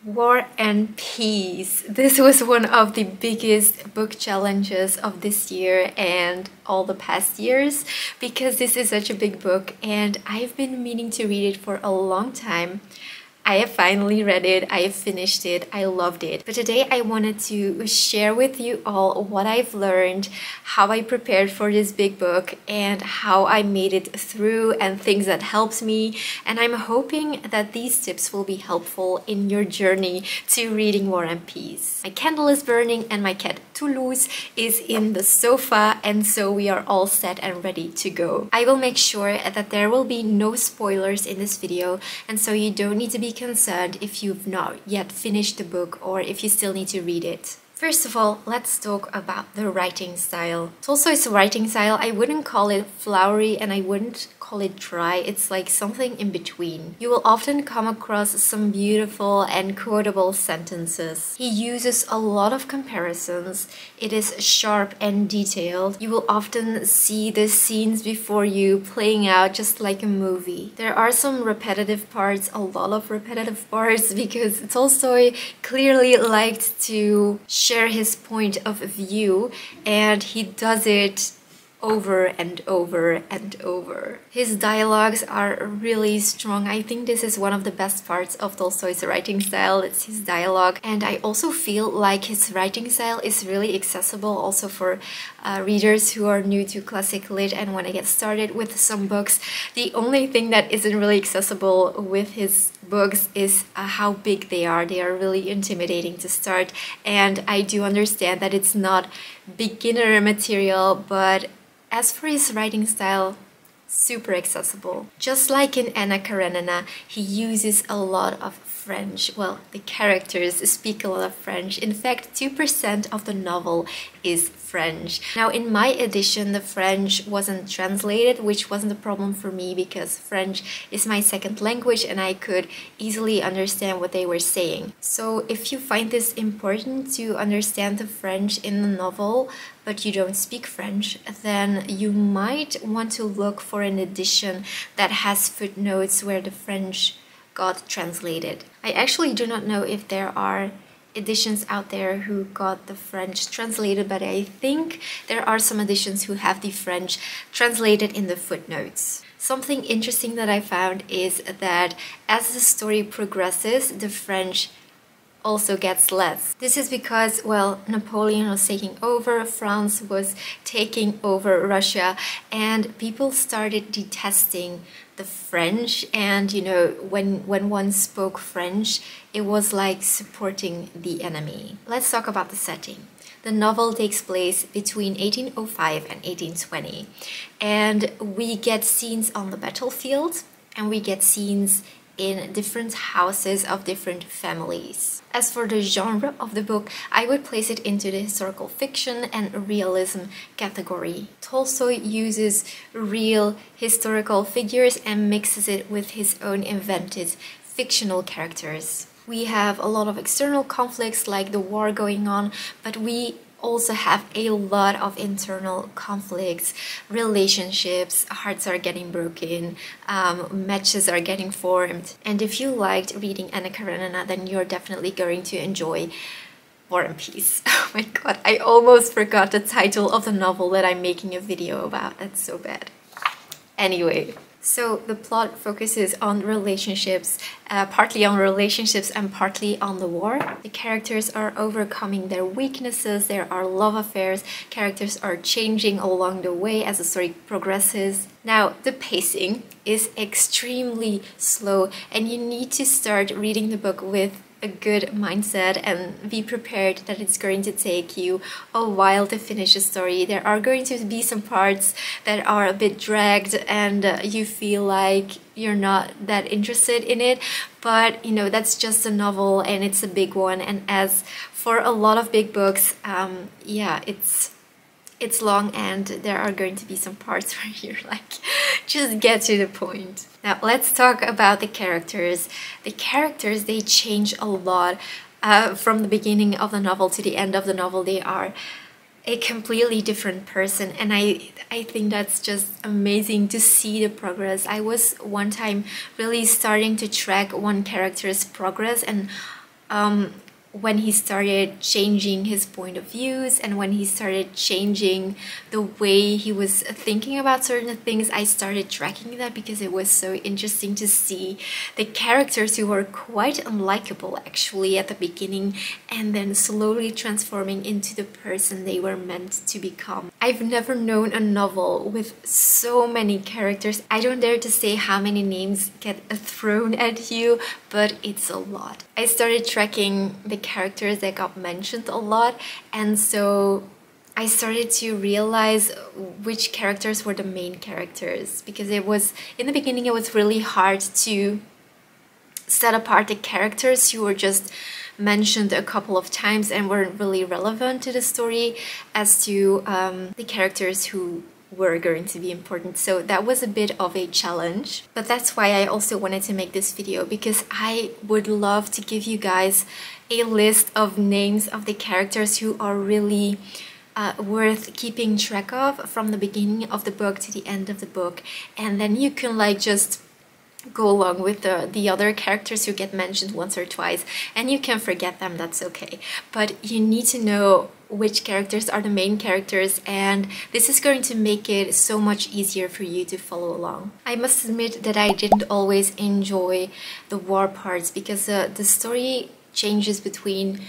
War and Peace. This was one of the biggest book challenges of this year and all the past years because this is such a big book and I've been meaning to read it for a long time. I have finally read it, I have finished it, I loved it. But today I wanted to share with you all what I've learned, how I prepared for this big book, and how I made it through and things that helped me. And I'm hoping that these tips will be helpful in your journey to reading War and Peace. My candle is burning and my cat Toulouse is in the sofa, and so we are all set and ready to go. I will make sure that there will be no spoilers in this video, and so you don't need to be concerned if you've not yet finished the book or if you still need to read it. First of all, let's talk about the writing style. Tolstoy's writing style, I wouldn't call it flowery and I wouldn't call it dry. It's like something in between. You will often come across some beautiful and quotable sentences. He uses a lot of comparisons. It is sharp and detailed. You will often see the scenes before you playing out just like a movie. There are some repetitive parts, a lot of repetitive parts, because Tolstoy clearly liked to share his point of view, and he does it over and over and over. His dialogues are really strong. I think this is one of the best parts of Tolstoy's writing style. It's his dialogue, and I also feel like his writing style is really accessible also for readers who are new to classic lit and want to get started with some books. The only thing that isn't really accessible with his books is how big they are. They are really intimidating to start, and I do understand that it's not beginner material, but as for his writing style, super accessible. Just like in Anna Karenina, he uses a lot of French. Well, the characters speak a lot of French. In fact, 2% of the novel is French. Now, in my edition, the French wasn't translated, which wasn't a problem for me because French is my second language and I could easily understand what they were saying. So if you find this important to understand the French in the novel, but you don't speak French, then you might want to look for an edition that has footnotes where the French got translated. I actually do not know if there are editions out there who got the French translated, but I think there are some editions who have the French translated in the footnotes. Something interesting that I found is that as the story progresses, the French also gets less. This is because, well, Napoleon was taking over, France was taking over Russia, and people started detesting the French, and you know, when one spoke French, it was like supporting the enemy. Let's talk about the setting. The novel takes place between 1805 and 1820, and we get scenes on the battlefield, and we get scenes in different houses of different families. As for the genre of the book, I would place it into the historical fiction and realism category. Tolstoy uses real historical figures and mixes it with his own invented fictional characters. We have a lot of external conflicts like the war going on, but we also have a lot of internal conflicts, relationships, hearts are getting broken, matches are getting formed. And if you liked reading Anna Karenina, then you're definitely going to enjoy War and Peace. Oh my god, I almost forgot the title of the novel that I'm making a video about. That's so bad. Anyway, so the plot focuses on relationships, partly on relationships and partly on the war. The characters are overcoming their weaknesses, there are love affairs, characters are changing along the way as the story progresses. Now, the pacing is extremely slow and you need to start reading the book with a good mindset and be prepared that it's going to take you a while to finish the story. There are going to be some parts that are a bit dragged and you feel like you're not that interested in it, but you know, that's just a novel and it's a big one, and as for a lot of big books, yeah, it's long and there are going to be some parts where you're like, just get to the point. Now let's talk about the characters. The characters, they change a lot from the beginning of the novel to the end of the novel. They are a completely different person, and I think that's just amazing to see the progress. I was one time really starting to track one character's progress, and when he started changing his point of views and when he started changing the way he was thinking about certain things, I started tracking that because it was so interesting to see the characters who were quite unlikable actually at the beginning and then slowly transforming into the person they were meant to become. I've never known a novel with so many characters. I don't dare to say how many names get thrown at you, but it's a lot. I started tracking the characters that got mentioned a lot, and so I started to realize which characters were the main characters, because it was, in the beginning, it was really hard to set apart the characters who were just mentioned a couple of times and weren't really relevant to the story as to the characters who were going to be important. So that was a bit of a challenge, but that's why I also wanted to make this video, because I would love to give you guys a list of names of the characters who are really worth keeping track of from the beginning of the book to the end of the book, and then you can like just go along with the other characters who get mentioned once or twice, and you can forget them, that's okay. But you need to know which characters are the main characters, and this is going to make it so much easier for you to follow along. I must admit that I didn't always enjoy the war parts, because the story changes between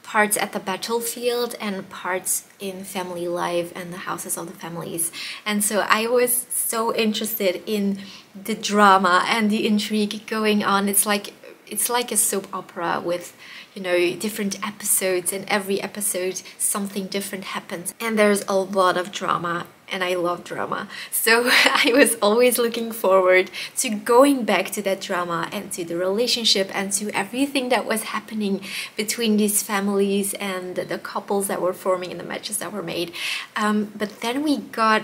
parts at the battlefield and parts in family life and the houses of the families. And so I was so interested in the drama and the intrigue going on. It's like a soap opera with, you know, different episodes, and every episode something different happens, and there's a lot of drama, and I love drama. So I was always looking forward to going back to that drama and to the relationship and to everything that was happening between these families and the couples that were forming and the matches that were made. But then we got,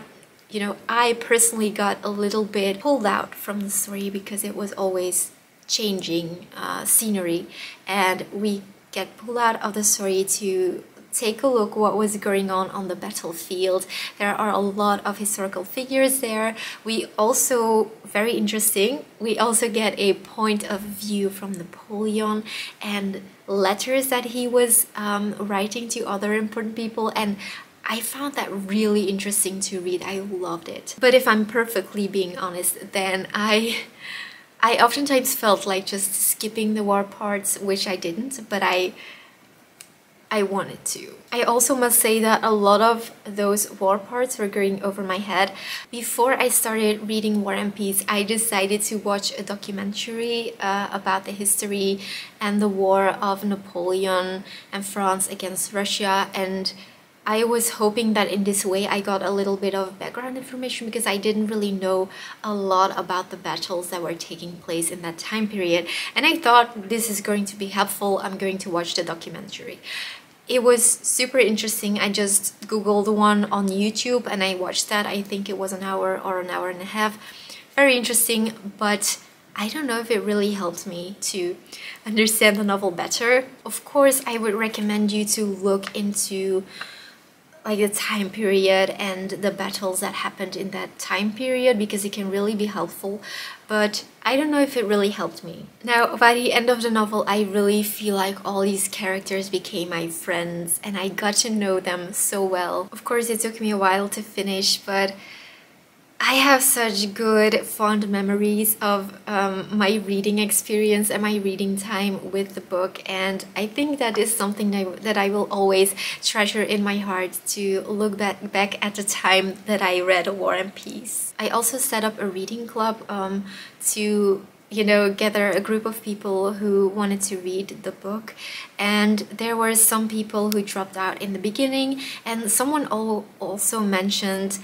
you know, I personally got a little bit pulled out from the story because it was always changing scenery, and we get pulled out of the story to take a look what was going on the battlefield. There are a lot of historical figures there. We also, very interesting, we also get a point of view from Napoleon and letters that he was writing to other important people, and I found that really interesting to read. I loved it. But if I'm perfectly being honest, then I oftentimes felt like just skipping the war parts, which I didn't, but I wanted to. I also must say that a lot of those war parts were going over my head. Before I started reading War and Peace, I decided to watch a documentary about the history and the war of Napoleon and France against Russia, and I was hoping that in this way I got a little bit of background information, because I didn't really know a lot about the battles that were taking place in that time period, and I thought this is going to be helpful. I'm going to watch the documentary. It was super interesting. I just googled one on YouTube and I watched that. I think it was an hour or an hour and a half. Very interesting, but I don't know if it really helped me to understand the novel better. Of course, I would recommend you to look into like the time period and the battles that happened in that time period, because it can really be helpful, but I don't know if it really helped me. Now, by the end of the novel, I really feel like all these characters became my friends and I got to know them so well. Of course, it took me a while to finish, but I have such good, fond memories of my reading experience and my reading time with the book, and I think that is something that I will always treasure in my heart, to look back at the time that I read War and Peace. I also set up a reading club to, you know, gather a group of people who wanted to read the book, and there were some people who dropped out in the beginning, and someone also mentioned,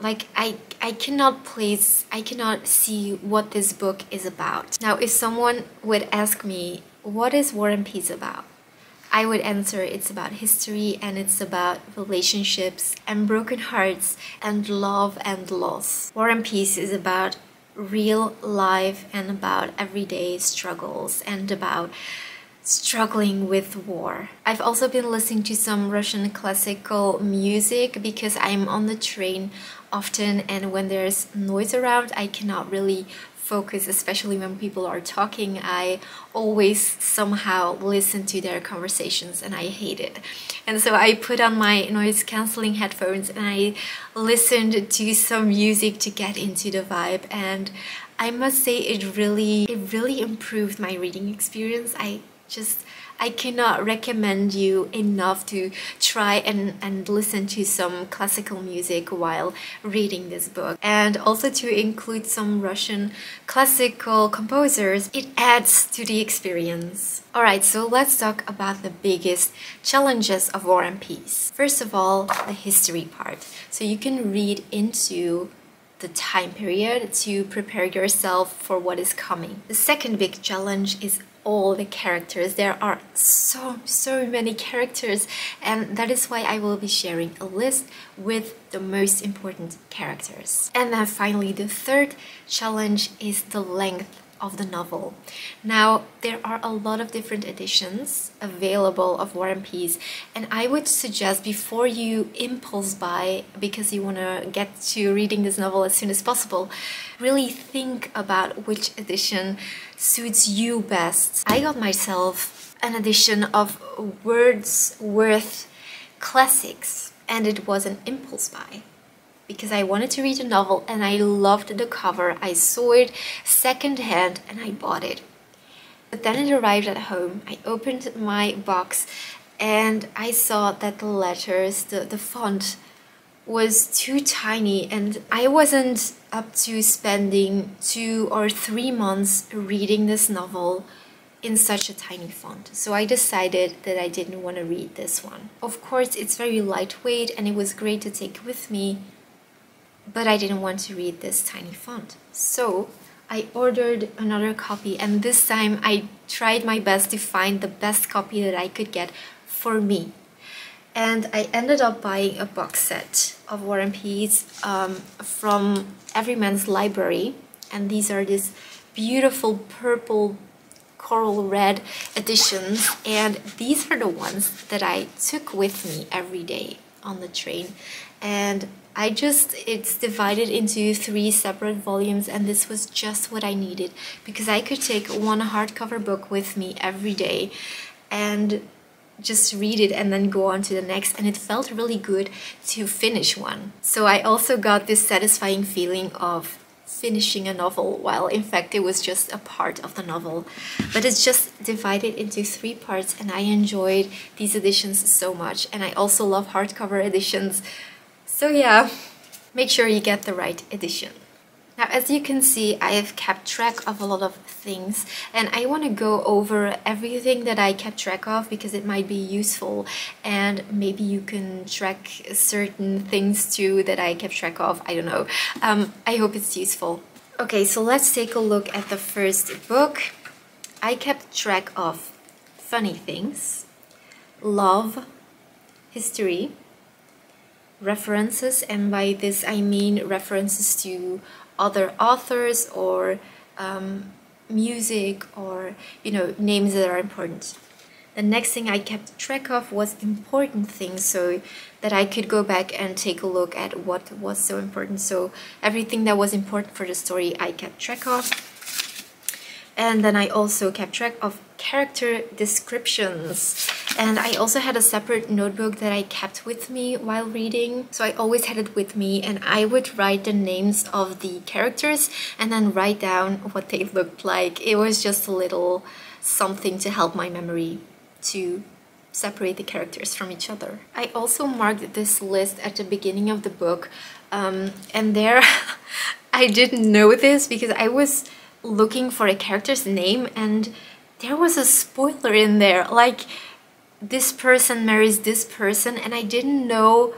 like, I cannot see what this book is about. Now, if someone would ask me, what is War and Peace about? I would answer, it's about history, and it's about relationships and broken hearts and love and loss. War and Peace is about real life and about everyday struggles and about struggling with war. I've also been listening to some Russian classical music because I'm on the train often, and when there's noise around I cannot really focus, especially when people are talking. I always somehow listen to their conversations and I hate it. And so I put on my noise cancelling headphones and I listened to some music to get into the vibe, and I must say it really improved my reading experience. I cannot recommend you enough to try and listen to some classical music while reading this book, and also to include some Russian classical composers. It adds to the experience. Alright, so let's talk about the biggest challenges of War and Peace. First of all, the history part. So you can read into the time period to prepare yourself for what is coming. The second big challenge is all the characters. There are so many characters, and that is why I will be sharing a list with the most important characters. And then finally, the third challenge is the length of the novel. Now, there are a lot of different editions available of War and Peace, and I would suggest, before you impulse buy because you want to get to reading this novel as soon as possible, really think about which edition suits you best. I got myself an edition of Wordsworth Classics, and it was an impulse buy because I wanted to read a novel and I loved the cover. I saw it secondhand and I bought it. But then it arrived at home. I opened my box and I saw that the letters, the font was too tiny, and I wasn't up to spending 2 or 3 months reading this novel in such a tiny font. So I decided that I didn't want to read this one. Of course, it's very lightweight and it was great to take with me, but I didn't want to read this tiny font. So I ordered another copy, and this time I tried my best to find the best copy that I could get for me. And I ended up buying a box set of War and Peace from Everyman's Library, and these are these beautiful purple coral red editions, and these are the ones that I took with me every day on the train. And it's divided into 3 separate volumes, and this was just what I needed because I could take one hardcover book with me every day and just read it and then go on to the next, and it felt really good to finish one. So I also got this satisfying feeling of finishing a novel, while in fact it was just a part of the novel. But it's just divided into 3 parts, and I enjoyed these editions so much, and I also love hardcover editions. So yeah, make sure you get the right edition. Now, as you can see, I have kept track of a lot of things, and I want to go over everything that I kept track of because it might be useful, and maybe you can track certain things too that I kept track of. I don't know. I hope it's useful. Okay, so let's take a look at the first book. I kept track of funny things, love, history, references, and by this I mean references to other authors or music, or names that are important. The next thing I kept track of was important things, so that I could go back and take a look at what was so important. So everything that was important for the story I kept track of. And then I also kept track of character descriptions. And I also had a separate notebook that I kept with me while reading. So I always had it with me, and I would write the names of the characters and then write down what they looked like. It was just a little something to help my memory to separate the characters from each other. I also marked this list at the beginning of the book, and there I didn't know this because I was looking for a character's name and there was a spoiler in there, like this person marries this person, and I didn't know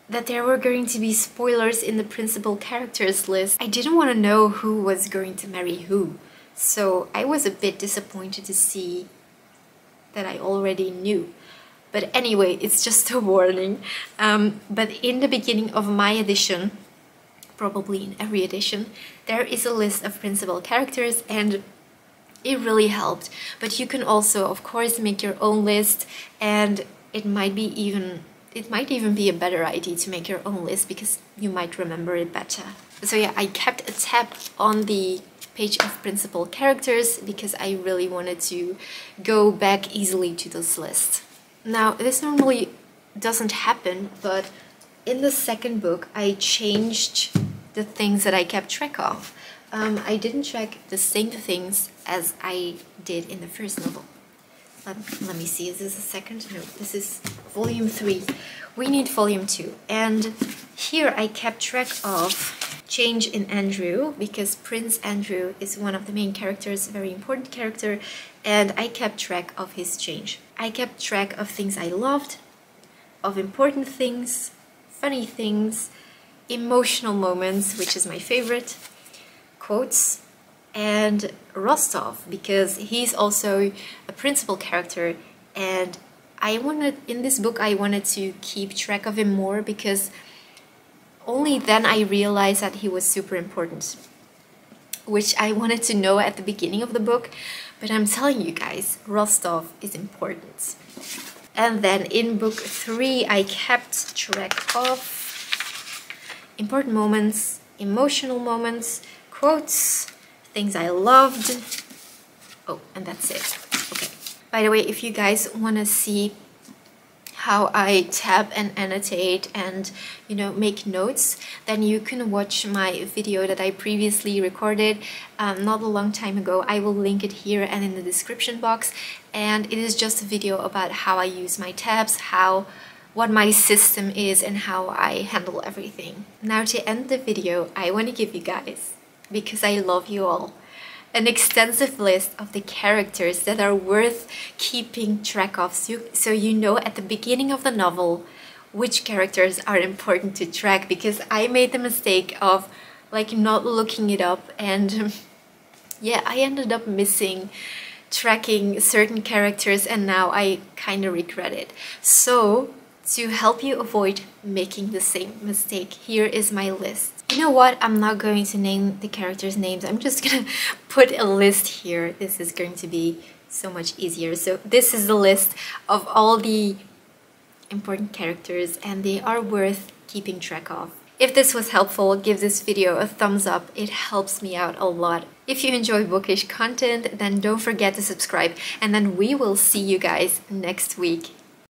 that there were going to be spoilers in the principal characters list. I didn't want to know who was going to marry who, so I was a bit disappointed to see that I already knew. But anyway, it's just a warning. But in the beginning of my edition, probably in every edition, there is a list of principal characters, and it really helped. But you can also, of course, make your own list, and it might even be a better idea to make your own list because you might remember it better. So yeah, I kept a tab on the page of principal characters because I really wanted to go back easily to this list. Now, this normally doesn't happen, but in the second book, I changed the things that I kept track of. I didn't track the same things as I did in the first novel. Let me see, is this the second? No, this is volume 3. We need volume 2. And here I kept track of change in Andrew, because Prince Andrew is one of the main characters, a very important character, and I kept track of his change. I kept track of things I loved, of important things, funny things, emotional moments, which is my favorite, quotes, and Rostov, because he's also a principal character, and in this book I wanted to keep track of him more because only then I realized that he was super important, which I wanted to know at the beginning of the book, but I'm telling you guys, Rostov is important. And then in book 3 I kept track of important moments, emotional moments, quotes, things I loved. Oh, and that's it. Okay. By the way, if you guys want to see how I tab and annotate and, you know, make notes, then you can watch my video that I previously recorded not a long time ago. I will link it here and in the description box, and it is just a video about how I use my tabs, what my system is, and how I handle everything. Now, to end the video, I want to give you guys, because I love you all, an extensive list of the characters that are worth keeping track of, so you know at the beginning of the novel which characters are important to track, because I made the mistake of like not looking it up, and yeah, I ended up tracking certain characters, and now I kind of regret it. So to help you avoid making the same mistake, here is my list. You know what? I'm not going to name the characters' names. I'm just gonna put a list here. This is going to be so much easier. So this is the list of all the important characters, and they are worth keeping track of. If this was helpful, give this video a thumbs up. It helps me out a lot. If you enjoy bookish content, then don't forget to subscribe, and then we will see you guys next week.